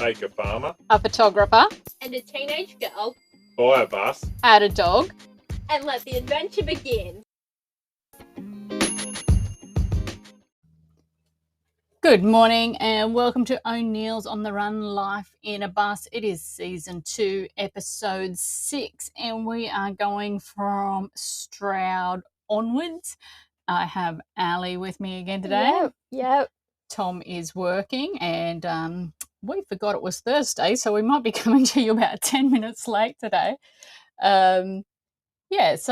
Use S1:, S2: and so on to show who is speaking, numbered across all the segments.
S1: Take a farmer,
S2: a photographer,
S3: and a teenage girl,
S1: buy a bus,
S2: add a dog,
S3: and let the adventure begin.
S2: Good morning and welcome to O'Neill's on the Run Life in a Bus. It is season 2, episode 6, and we are going from Stroud onwards. I have Ali with me again today.
S3: Yep.
S2: Tom is working and we forgot it was Thursday, so we might be coming to you about 10 minutes late today. So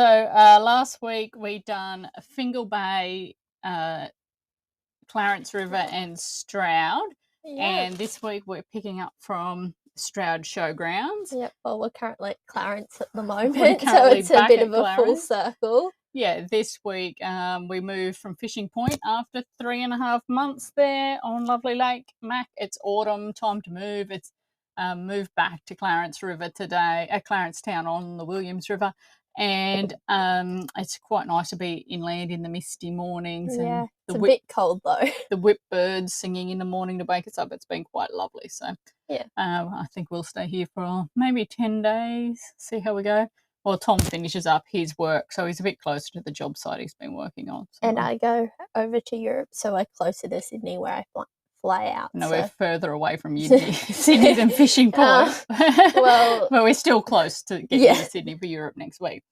S2: last week we done Fingal Bay, Clarence River and Stroud, and this week we're picking up from STround Showgrounds.
S3: Yep, well, we're currently at Clarence at the moment, so it's a bit of a full circle.
S2: Yeah, this week we moved from Fishing Point after 3.5 months there on lovely Lake Mac. It's autumn, time to move. It's moved back to Clarence River today, at Clarence Town on the Williams River. And it's quite nice to be inland in the misty mornings.
S3: Yeah,
S2: and
S3: it's a bit cold though.
S2: The whip birds singing in the morning to wake us up. It's been quite lovely. So
S3: yeah,
S2: I think we'll stay here for maybe 10 days, see how we go. Well, Tom finishes up his work, so he's a bit closer to the job site he's been working on. So.
S3: And I go over to Europe, so we're closer to Sydney where I fly out.
S2: No, we're further away from Sydney than Fishing Point. But we're still close to getting to Sydney for Europe next week.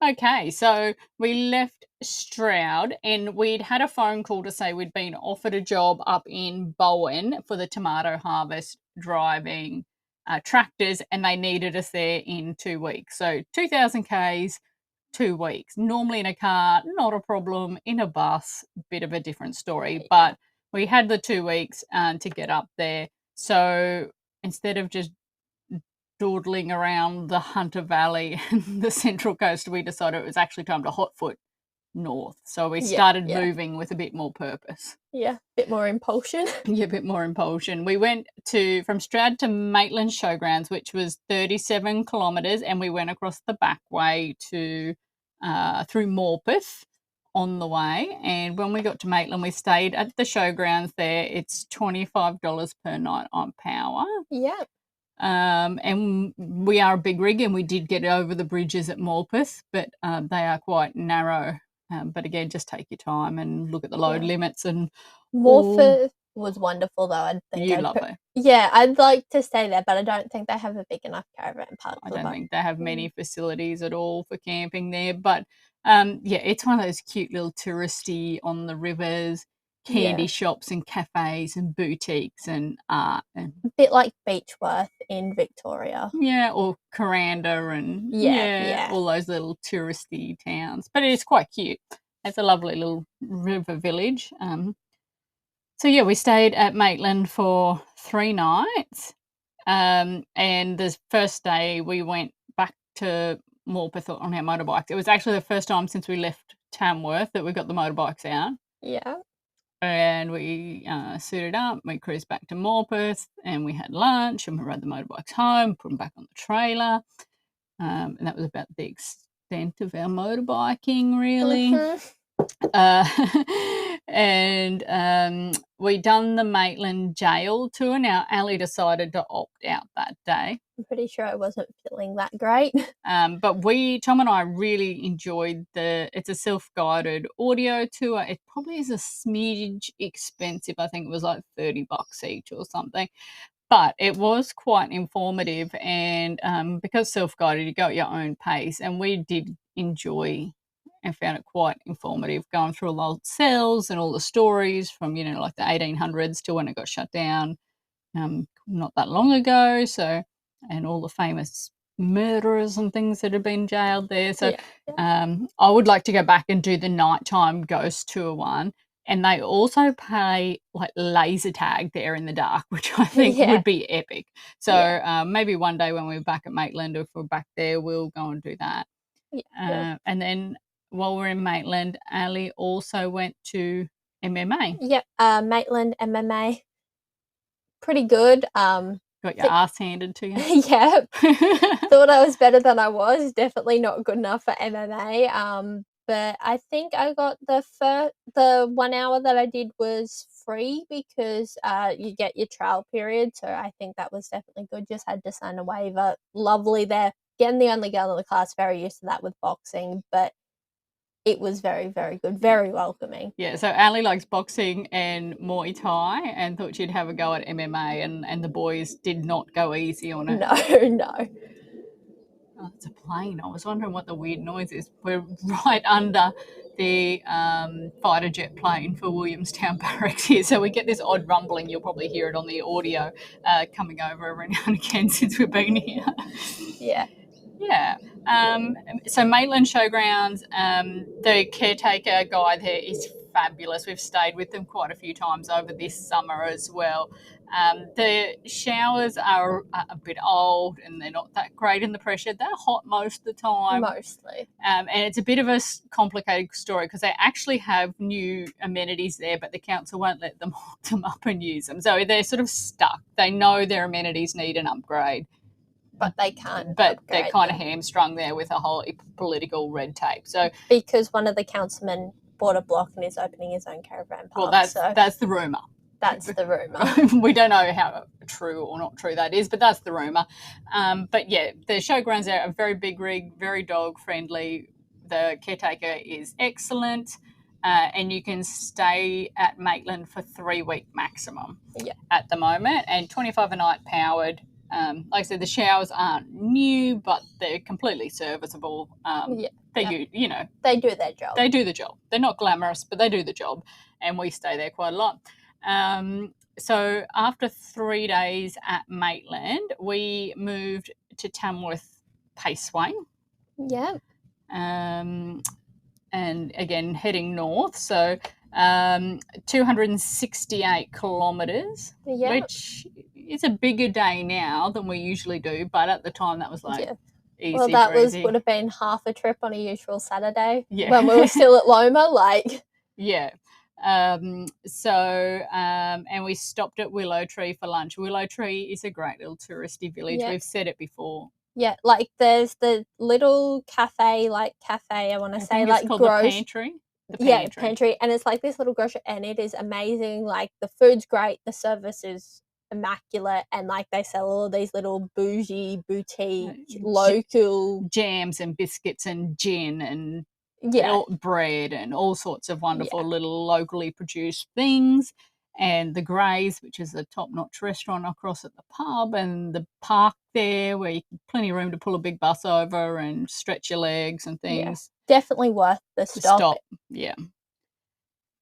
S2: Okay, so we left Stroud and we'd had a phone call to say we'd been offered a job up in Bowen for the tomato harvest driving tractors, and they needed us there in 2 weeks. So 2,000 Ks, 2 weeks. Normally in a car, not a problem. In a bus, bit of a different story. But we had the 2 weeks to get up there. So instead of just dawdling around the Hunter Valley and the Central Coast, we decided it was actually time to hotfoot north. So we started moving with a bit more purpose.
S3: Yeah, a bit more impulsion.
S2: Yeah, a bit more impulsion. We went from Stroud to Maitland Showgrounds, which was 37 kilometres, and we went across the back way to through Morpeth on the way. And when we got to Maitland, we stayed at the showgrounds there. It's $25 per night on power.
S3: Yeah.
S2: And we are a big rig, and we did get over the bridges at Morpeth, but they are quite narrow. But again, just take your time and look at the load limits. And
S3: Morpeth was wonderful, though. I think
S2: you love it.
S3: Yeah, I'd like to stay there, but I don't think they have a big enough caravan park.
S2: I don't think they have many facilities at all for camping there. But it's one of those cute little touristy on the rivers. Candy shops and cafes and boutiques and art. And
S3: a bit like Beechworth in Victoria.
S2: Yeah, or Coranda and all those little touristy towns. But it is quite cute. It's a lovely little river village. We stayed at Maitland for 3 nights. And the first day we went back to Morpeth on our motorbikes. It was actually the first time since we left Tamworth that we got the motorbikes out.
S3: Yeah.
S2: And we suited up, we cruised back to Morpeth, and we had lunch, and we rode the motorbikes home, put them back on the trailer. And that was about the extent of our motorbiking, really. And we done the Maitland jail tour. Now, Ali decided to opt out that day.
S3: I'm pretty sure I wasn't feeling that great.
S2: But Tom and I really enjoyed it's a self-guided audio tour. It probably is a smidge expensive. I think it was like $30 each or something. But it was quite informative, and because self-guided, you go at your own pace. And we did enjoy and found it quite informative, going through all the cells and all the stories from, like the 1800s to when it got shut down not that long ago. So, and all the famous murderers and things that have been jailed there. So I would like to go back and do the nighttime ghost tour one. And they also play like laser tag there in the dark, which I think would be epic. So maybe one day when we're back at Maitland, or if we're back there, we'll go and do that. And then while we're in Maitland, Ali also went to MMA.
S3: Yep, Maitland MMA. Pretty good.
S2: Got your ass handed to you.
S3: Yeah. Thought I was better than I was. Definitely not good enough for MMA. but I think I got the 1 hour that I did was free because you get your trial period, so I think that was definitely good. Just had to sign a waiver. Lovely there. Again, the only girl in the class, very used to that with boxing, but it was very, very good, very welcoming.
S2: Yeah, so Ali likes boxing and Muay Thai and thought she'd have a go at MMA, and the boys did not go easy on it.
S3: No.
S2: Oh, it's a plane. I was wondering what the weird noise is. We're right under the fighter jet plane for Williamstown Barracks here, so we get this odd rumbling. You'll probably hear it on the audio coming over every now and again since we've been here.
S3: Yeah.
S2: Yeah. So Maitland Showgrounds, the caretaker guy there is fabulous. We've stayed with them quite a few times over this summer as well. The showers are a bit old and they're not that great in the pressure. They're hot most of the time.
S3: Mostly.
S2: And it's a bit of a complicated story because they actually have new amenities there, but the council won't let them hook them up and use them. So they're sort of stuck. They know their amenities need an upgrade.
S3: But they can't.
S2: But they're kind of hamstrung there with a whole political red tape. So
S3: because one of the councilmen bought a block and is opening his own caravan park.
S2: Well, that's the rumour.
S3: That's the rumour.
S2: We don't know how true or not true that is, but that's the rumour. But yeah, the showgrounds are a very big rig, very dog friendly. The caretaker is excellent. And you can stay at Maitland for 3 week maximum at the moment, and 25 a night powered. Like I said, the showers aren't new, but they're completely serviceable. They
S3: do their job.
S2: They do the job. They're not glamorous, but they do the job, and we stay there quite a lot. So after 3 days at Maitland, we moved to Tamworth Paceway.
S3: Yeah.
S2: And again, heading north. So 268 kilometres, which is a bigger day now than we usually do, but at the time that was easy.
S3: Well, that would have been half a trip on a usual Saturday when we were still at Loma,
S2: Yeah. And we stopped at Willow Tree for lunch. Willow Tree is a great little touristy village. We've said it before.
S3: Yeah, there's the little cafe, I want to say,
S2: it's called the Pantry.
S3: Pantry, and it's like this little grocery, and it is amazing. The food's great, the service is immaculate, and they sell all these little bougie boutique local
S2: jams and biscuits and gin and bread and all sorts of wonderful little locally produced things. And the Greys, which is a top-notch restaurant across at the pub, and the park there where you plenty of room to pull a big bus over and stretch your legs and things.
S3: Yeah, definitely worth the stop.
S2: Yeah.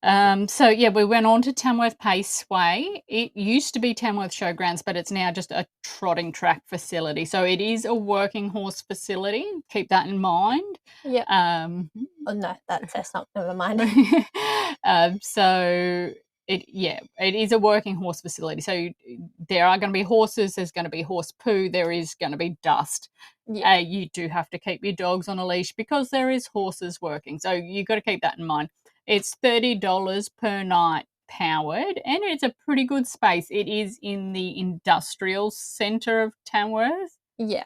S2: We went on to Tamworth Paceway. It used to be Tamworth Showgrounds, but it's now just a trotting track facility. So it is a working horse facility. Keep that in mind.
S3: Yeah. Oh no, that's not. Never mind.
S2: It is a working horse facility. So there are going to be horses. There's going to be horse poo. There is going to be dust. Yeah. You do have to keep your dogs on a leash because there is horses working. So you've got to keep that in mind. It's $30 per night powered, and it's a pretty good space. It is in the industrial centre of Tamworth.
S3: Yeah.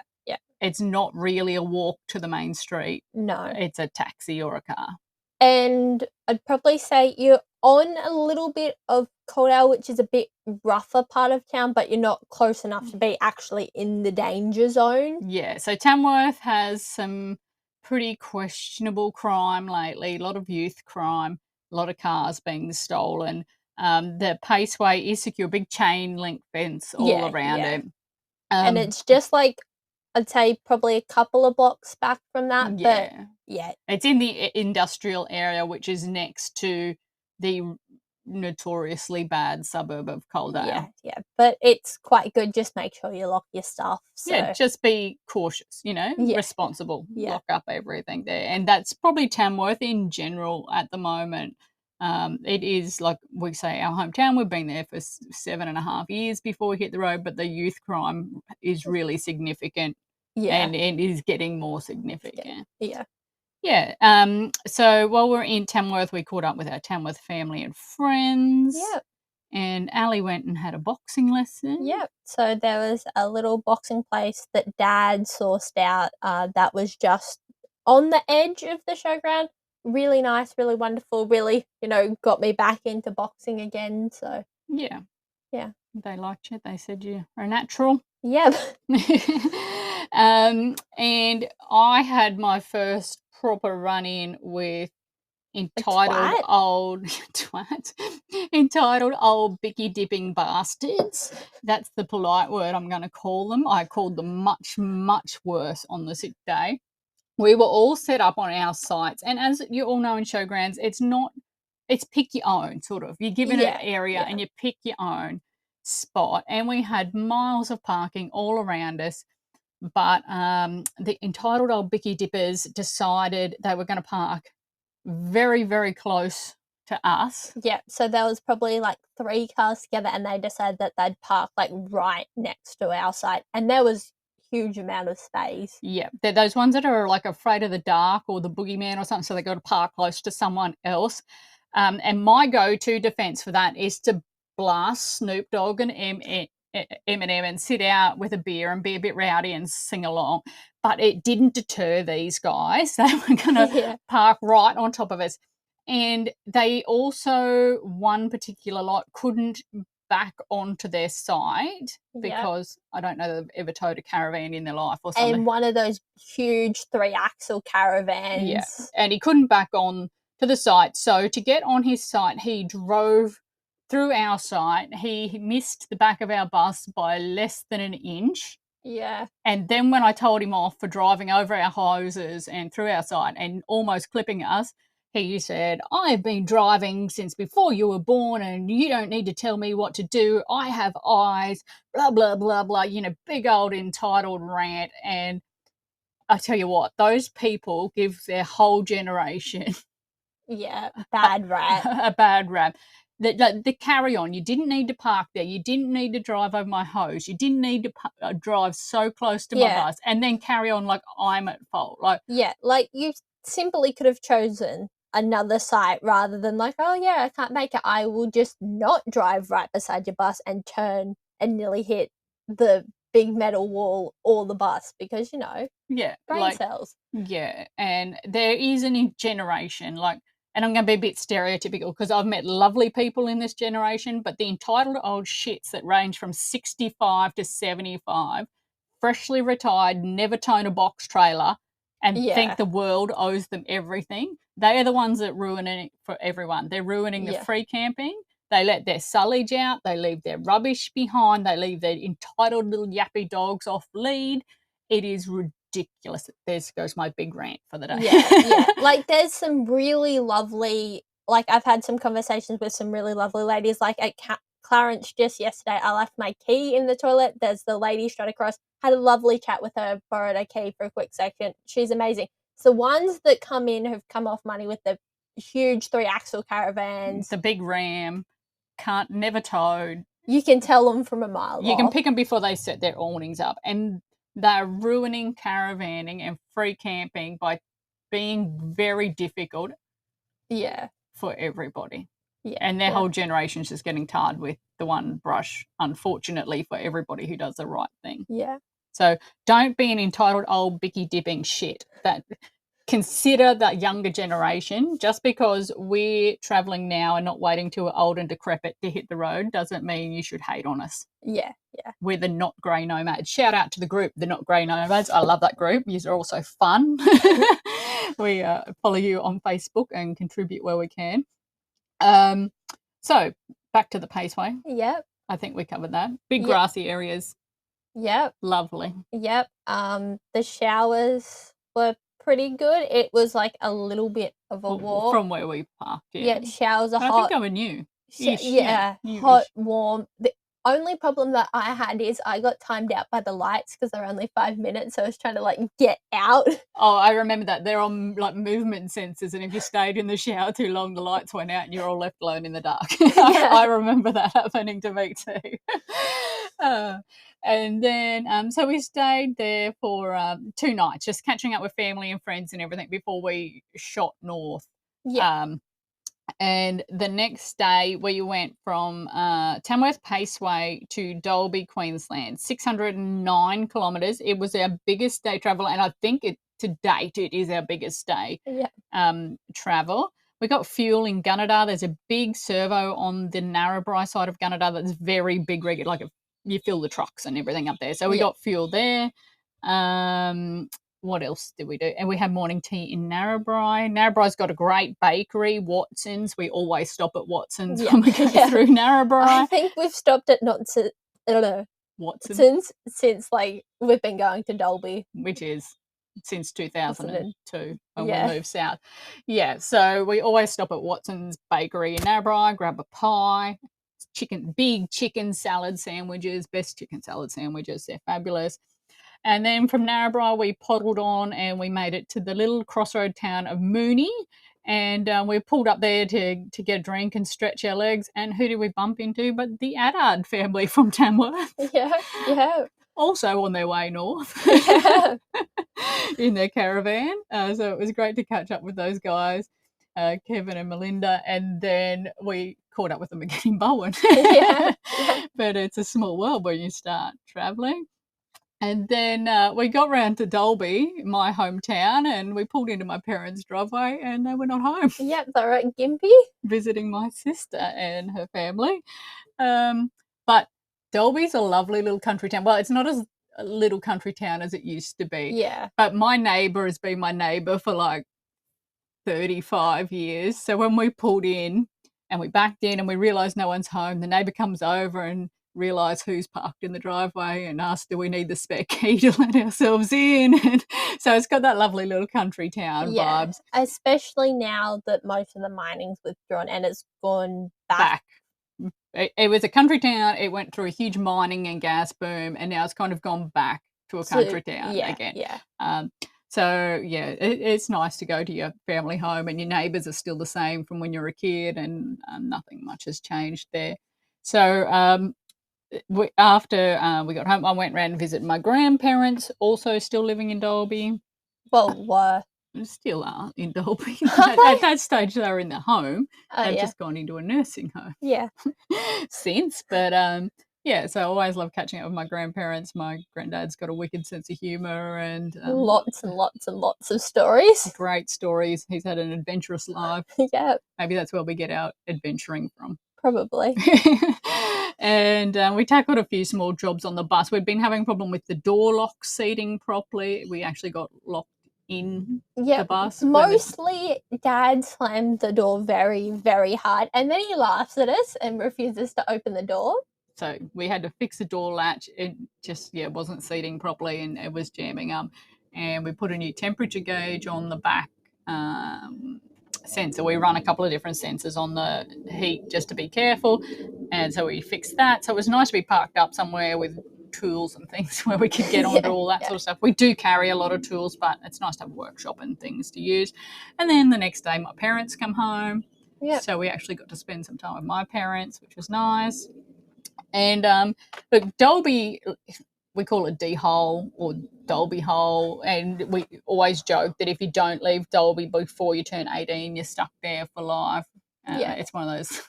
S2: It's not really a walk to the main street.
S3: No.
S2: It's a taxi or a car.
S3: And I'd probably say you're on a little bit of Coldale, which is a bit rougher part of town, but you're not close enough to be actually in the danger zone.
S2: Yeah, so Tamworth has some pretty questionable crime lately, a lot of youth crime, a lot of cars being stolen. The Paceway is secure, big chain link fence all around it.
S3: And it's just I'd say probably a couple of blocks back from that.
S2: Yeah.
S3: But yeah.
S2: It's in the industrial area, which is next to the notoriously bad suburb of Coldale.
S3: Yeah. But it's quite good. Just make sure you lock your stuff. So.
S2: Yeah, just be cautious, responsible. Yeah. Lock up everything there. And that's probably Tamworth in general at the moment. It is, like we say, our hometown. We've been there for 7.5 years before we hit the road, but the youth crime is really significant. Yeah. And it is getting more significant.
S3: Yeah.
S2: Yeah. So while we're in Tamworth, we caught up with our Tamworth family and friends.
S3: Yeah.
S2: And Ali went and had a boxing lesson.
S3: Yeah. So there was a little boxing place that Dad sourced out that was just on the edge of the showground. really nice, really wonderful, really, got me back into boxing again. So,
S2: Yeah.
S3: yeah.
S2: They liked you. They said you are a natural.
S3: Yeah.
S2: And I had my first proper run-in with entitled
S3: twat?
S2: old twat, entitled old bicky dipping bastards. That's the polite word I'm going to call them. I called them much, much worse on the sick day. We were all set up on our sites, and as you all know in showgrounds, it's pick your own sort of. You're given an
S3: Yeah,
S2: area
S3: yeah.
S2: and you pick your own spot, and we had miles of parking all around us. But the entitled old bicky dippers decided they were going to park very, very close to us.
S3: Yeah, so there was probably like 3 cars together, and they decided that they'd park like right next to our site, and there was huge amount of space.
S2: Yeah, they're those ones that are like afraid of the dark or the boogeyman or something, so they got to park close to someone else. And my go-to defense for that is to blast Snoop Dogg and Eminem and sit out with a beer and be a bit rowdy and sing along. But it didn't deter these guys. They were going to
S3: Yeah.
S2: park right on top of us. And they also, one particular lot, couldn't back onto their side
S3: Yep.
S2: because I don't know they've ever towed a caravan in their life or something.
S3: And one of those huge 3-axle caravans.
S2: Yeah, and he couldn't back on to the site. So to get on his site, he drove through our site. He missed the back of our bus by less than an inch.
S3: Yeah.
S2: And then when I told him off for driving over our hoses and through our site and almost clipping us, he said, I've been driving since before you were born and you don't need to tell me what to do. I have eyes, blah, blah, blah, blah, big old entitled rant. And I tell you what, those people give their whole generation
S3: Yeah, bad rap.
S2: a bad rap. The carry on. You didn't need to park there. You didn't need to drive over my hose. You didn't need to drive so close to my bus and then carry on like I'm at fault.
S3: Yeah, like you simply could have chosen another site rather than like, oh yeah, I can't make it. I will just not drive right beside your bus and turn and nearly hit the big metal wall or the bus because
S2: yeah,
S3: brain cells.
S2: Yeah, and there is a generation and I'm going to be a bit stereotypical because I've met lovely people in this generation, but the entitled old shits that range from 65 to 75, freshly retired, never towed a box trailer, and think the world owes them everything. They are the ones that ruin it for everyone. They're ruining the free camping. They let their sullage out. They leave their rubbish behind. They leave their entitled little yappy dogs off lead. It is ridiculous. There goes my big rant for the day.
S3: Yeah. Like there's some really lovely, like I've had some conversations with some really lovely ladies, like at Clarence just yesterday. I left my key in the toilet. There's the lady straight across. Had a lovely chat with her, borrowed a key for a quick second. She's amazing. It's the ones that come in have come off money with the huge 3-axle caravans.
S2: The big ram, never towed.
S3: You can tell them from a mile off.
S2: You can pick them before they set their awnings up. And they're ruining caravanning and free camping by being very difficult for everybody. And their whole generation's just getting tarred with the one brush, unfortunately, for everybody who does the right thing.
S3: Yeah.
S2: So don't be an entitled old bicky dipping shit. Consider that younger generation. Just because we're travelling now and not waiting till we're old and decrepit to hit the road doesn't mean you should hate on us.
S3: Yeah.
S2: We're the Not Grey Nomads. Shout out to the group, the Not Grey Nomads. I love that group. You are also fun. We follow you on Facebook and contribute where we can. So back to the Paceway.
S3: Yep.
S2: I think we covered that. Big grassy areas.
S3: Yep.
S2: Lovely.
S3: Yep. The showers were pretty good. It was like a little bit of a walk
S2: from where we parked.
S3: Yeah, showers are hot.
S2: I think they were new.
S3: Hot, warm. The only problem that I had is I got timed out by the lights because they're only 5 minutes, so I was trying to get out.
S2: Oh, I remember that. They're on movement sensors, and if you stayed in the shower too long, the lights went out and you're all left alone in the dark. I remember that happening to me too. And then, so we stayed there for 2 nights, just catching up with family and friends and everything before we shot north.
S3: Yeah.
S2: And the next day we went from Tamworth Paceway to Dalby, Queensland, 609 kilometres. It was our biggest day travel, and I think to date, it is our biggest day
S3: Yeah.
S2: travel. We got fuel in Gunnedah. There's a big servo on the Narrabri side of Gunnedah that's very big, regular, like you fill the trucks and everything up there. So we got fuel there. What else did we do? And we had morning tea in Narrabri. Narrabri's got a great bakery, Watson's. We always stop at Watson's when we go through Narrabri.
S3: I think we've stopped at
S2: Watson's
S3: since like we've been going to Dalby,
S2: which is since 2002 when
S3: Yeah.
S2: we moved south. Yeah, so we always stop at Watson's Bakery in Narrabri, grab a pie, big chicken salad sandwiches, best chicken salad sandwiches, they're fabulous. And then from Narrabri, we poddled on and we made it to the little crossroad town of Mooney. And we pulled up there to get a drink and stretch our legs. And who did we bump into but the Addard family from Tamworth?
S3: Yeah.
S2: Also on their way north
S3: Yeah.
S2: in their caravan. So it was great to catch up with those guys, Kevin and Melinda. And then we caught up with them again in Bowen.
S3: Yeah.
S2: But it's a small world when you start travelling. And then we got round to Dalby, my hometown, and we pulled into my parents' driveway and they were not home.
S3: Yep, they're at Gympie.
S2: Visiting my sister and her family. But Dalby's a lovely little country town. Well, it's not as a little country town as it used to be.
S3: Yeah.
S2: But my neighbour has been my neighbour for like 35 years. So when we pulled in and we backed in and we realised no one's home, the neighbour comes over and realise who's parked in the driveway and ask, do we need the spare key to let ourselves in? And so it's got that lovely little country town vibes.
S3: Especially now that most of the mining's withdrawn and it's gone back.
S2: It was a country town. It went through a huge mining and gas boom, and now it's kind of gone back to a country town again.
S3: Yeah.
S2: So, yeah, it's nice to go to your family home and your neighbours are still the same from when you were a kid, and nothing much has changed there. So after we got home, I went round and visited my grandparents, also still living in Dalby.
S3: Well,
S2: still are in Dalby. At that stage, they were in their home. They've just gone into a nursing home.
S3: Yeah.
S2: Since, but yeah, so I always love catching up with my grandparents. My granddad's got a wicked sense of humour and
S3: lots and lots and lots of stories.
S2: Great stories. He's had an adventurous life.
S3: Yeah.
S2: Maybe that's where we get our adventuring from.
S3: Probably.
S2: And we tackled a few small jobs on the bus. We'd been having a problem with the door lock seating properly. We actually got locked in the bus.
S3: Mostly Dad slammed the door very, very hard and then he laughs at us and refuses to open the door.
S2: So we had to fix the door latch. It just, wasn't seating properly and it was jamming up. And we put a new temperature gauge on the back sensor. We run a couple of different sensors on the heat just to be careful. And so we fixed that. So it was nice to be parked up somewhere with tools and things where we could get onto all that sort of stuff. We do carry a lot of tools, but it's nice to have a workshop and things to use. And then the next day my parents come home.
S3: Yep.
S2: So we actually got to spend some time with my parents, which was nice. And look, Dalby, we call it D-hole or Dalby hole, and we always joke that if you don't leave Dalby before you turn 18, you're stuck there for life. It's one of those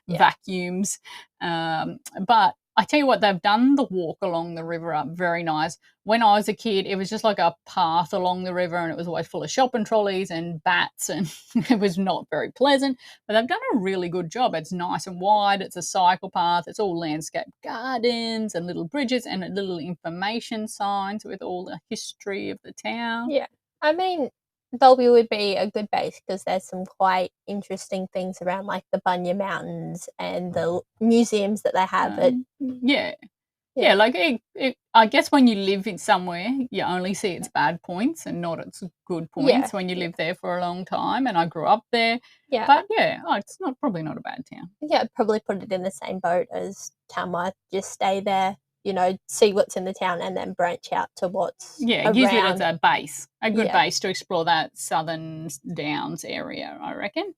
S2: vacuums. But I tell you what, they've done the walk along the river up very nice. When I was a kid, it was just like a path along the river and it was always full of shopping trolleys and bats and it was not very pleasant. But they've done a really good job. It's nice and wide. It's a cycle path. It's all landscape gardens and little bridges and little information signs with all the history of the town.
S3: Yeah. I mean, Dalby would be a good base because there's some quite interesting things around like the Bunya Mountains and the museums that they have.
S2: Like I guess when you live in somewhere, you only see its bad points and not its good points when you live there for a long time. And I grew up there. Yeah. But it's probably not a bad town.
S3: Yeah, I'd probably put it in the same boat as Tamworth. Just stay there, see what's in the town and then branch out to what's around.
S2: Use it as a base, a good base to explore that Southern Downs area, I reckon.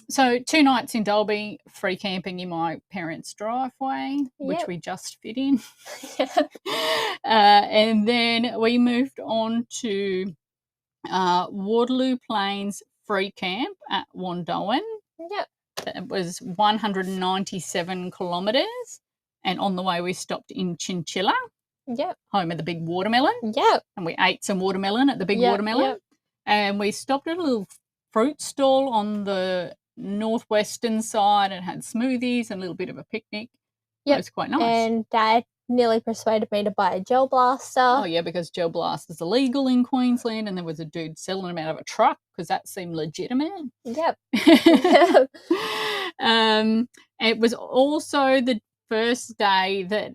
S2: So 2 nights in Dalby, free camping in my parents' driveway, which we just fit in. And then we moved on to Waterloo Plain's free camp at Wandoan.
S3: Yep.
S2: It was 197 kilometres. And on the way, we stopped in Chinchilla.
S3: Yep.
S2: home of the big watermelon.
S3: Yep.
S2: And we ate some watermelon at the big
S3: Yep,
S2: watermelon.
S3: yep.
S2: And we stopped at a little fruit stall on the northwestern side and had smoothies and a little bit of a picnic. It
S3: Yep.
S2: was quite nice.
S3: And Dad nearly persuaded me to buy a gel blaster.
S2: Oh, yeah, because gel blast is illegal in Queensland, and there was a dude selling them out of a truck because that seemed legitimate.
S3: Yep.
S2: It was also the first day that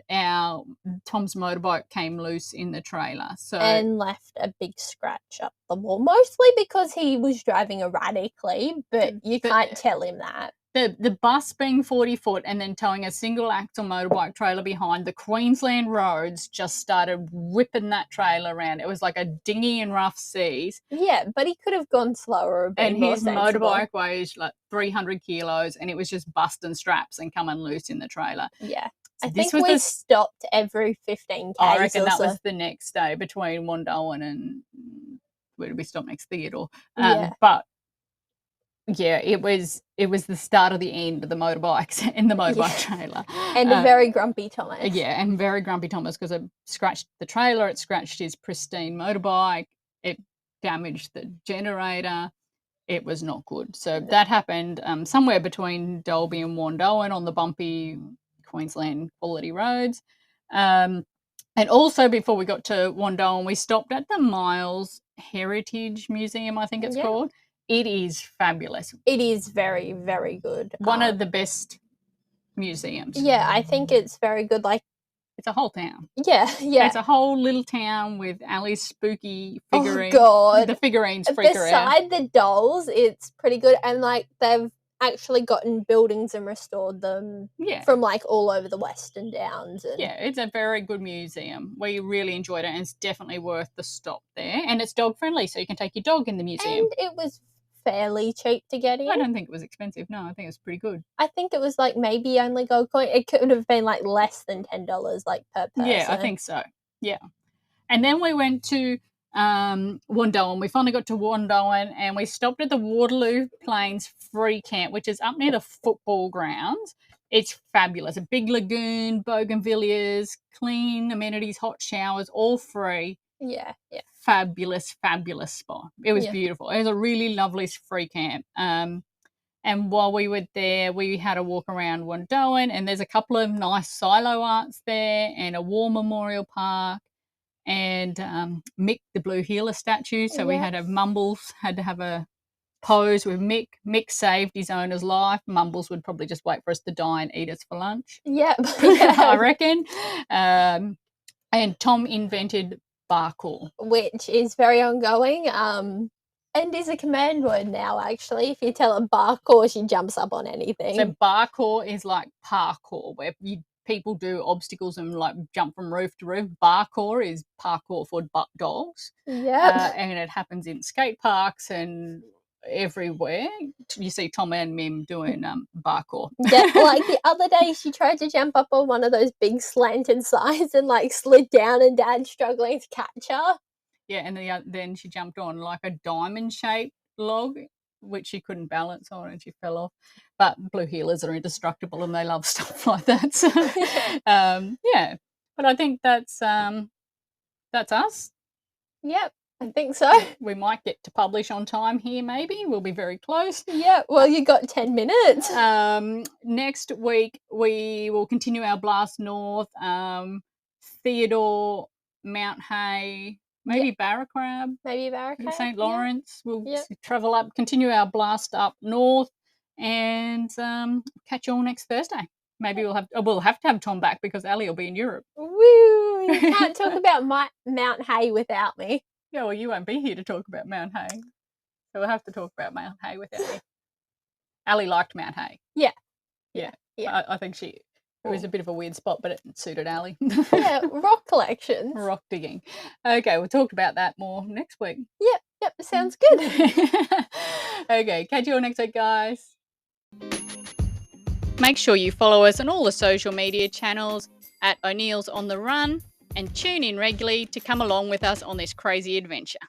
S2: Tom's motorbike came loose in the trailer.
S3: And left a big scratch up the wall, mostly because he was driving erratically, but you can't tell him that.
S2: The bus being 40 foot and then towing a single axle motorbike trailer behind, the Queensland roads just started whipping that trailer around. It was like a dinghy in rough seas.
S3: Yeah, but he could have gone slower.
S2: And his motorbike weighs like 300 kilos and it was just busting straps and coming loose in the trailer.
S3: Yeah. I think we stopped every 15 k's.
S2: I reckon that was the next day between Wandoan and where did we stop next? Theodore. But yeah, it was the start of the end of the motorbikes in the motorbike trailer.
S3: And a very grumpy Thomas.
S2: Yeah, and very grumpy Thomas because it scratched the trailer, it scratched his pristine motorbike, it damaged the generator. It was not good. So that happened somewhere between Dalby and Wandoan on the bumpy Queensland quality roads. And also before we got to Wandoan, we stopped at the Miles Heritage Museum, I think it's called. It is fabulous.
S3: It is very, very good.
S2: One of the best museums.
S3: Yeah, I think it's very good. Like,
S2: it's a whole town.
S3: Yeah, yeah.
S2: It's a whole little town with Ali's spooky figurines.
S3: Oh, God.
S2: The figurines freak her out.
S3: Beside the dolls, it's pretty good. And, like, they've actually gotten buildings and restored them from, like, all over the Western Downs. And
S2: yeah, it's a very good museum. We really enjoyed it, and it's definitely worth the stop there. And it's dog-friendly, so you can take your dog in the museum.
S3: And it was fairly cheap to get in.
S2: I don't think it was expensive. No, I think it was pretty good.
S3: I think it was like maybe only gold coin. It could have been like less than $10 like per person.
S2: Yeah, I think so. Yeah. And then we went to Wandoan. We finally got to Wandoan and we stopped at the Waterloo Plains free camp, which is up near the football grounds. It's fabulous. A big lagoon, bougainvilleas, clean amenities, hot showers, all free.
S3: Yeah, yeah.
S2: Fabulous, fabulous spot. It was beautiful. It was a really lovely free camp. And while we were there, we had a walk around Wandoan, and there's a couple of nice silo arts there and a war memorial park and Mick, the blue heeler statue. So we had Mumbles had to have a pose with Mick. Mick saved his owner's life. Mumbles would probably just wait for us to die and eat us for lunch.
S3: Yep.
S2: I reckon. And Tom invented parkour,
S3: which is very ongoing and is a command word now. Actually, if you tell her parkour, she jumps up on anything.
S2: So parkour is like parkour, where people do obstacles and like jump from roof to roof. Parkour is parkour for dogs.
S3: Yeah,
S2: and it happens in skate parks and everywhere. You see Tom and Mim doing parkour.
S3: Yeah, like the other day she tried to jump up on one of those big slanted sides and like slid down and Dad's struggling to catch her.
S2: Yeah, and then she jumped on like a diamond shaped log which she couldn't balance on and she fell off. But blue heelers are indestructible and they love stuff like that. So yeah. But I think that's us.
S3: Yep. I think so.
S2: We might get to publish on time here, maybe. We'll be very close.
S3: Yeah, well, you got 10 minutes.
S2: Next week, we will continue our blast north. Theodore, Mount Hay, maybe Barracrab.
S3: Maybe Barracrab.
S2: St. Lawrence. We'll travel up, continue our blast up north and catch you all next Thursday. Maybe we'll have to have Tom back because Ali will be in Europe.
S3: Woo! You can't talk about Mount Hay without me.
S2: Yeah, well, you won't be here to talk about Mount Hay. So we'll have to talk about Mount Hay without you. Ali liked Mount Hay.
S3: Yeah.
S2: Yeah. I think it was a bit of a weird spot, but it suited Ali.
S3: Yeah, rock collections.
S2: Rock digging. Okay, we'll talk about that more next week.
S3: Yep, sounds good.
S2: Okay, catch you all next week, guys. Make sure you follow us on all the social media channels at O'Neill's on the Run and tune in regularly to come along with us on this crazy adventure.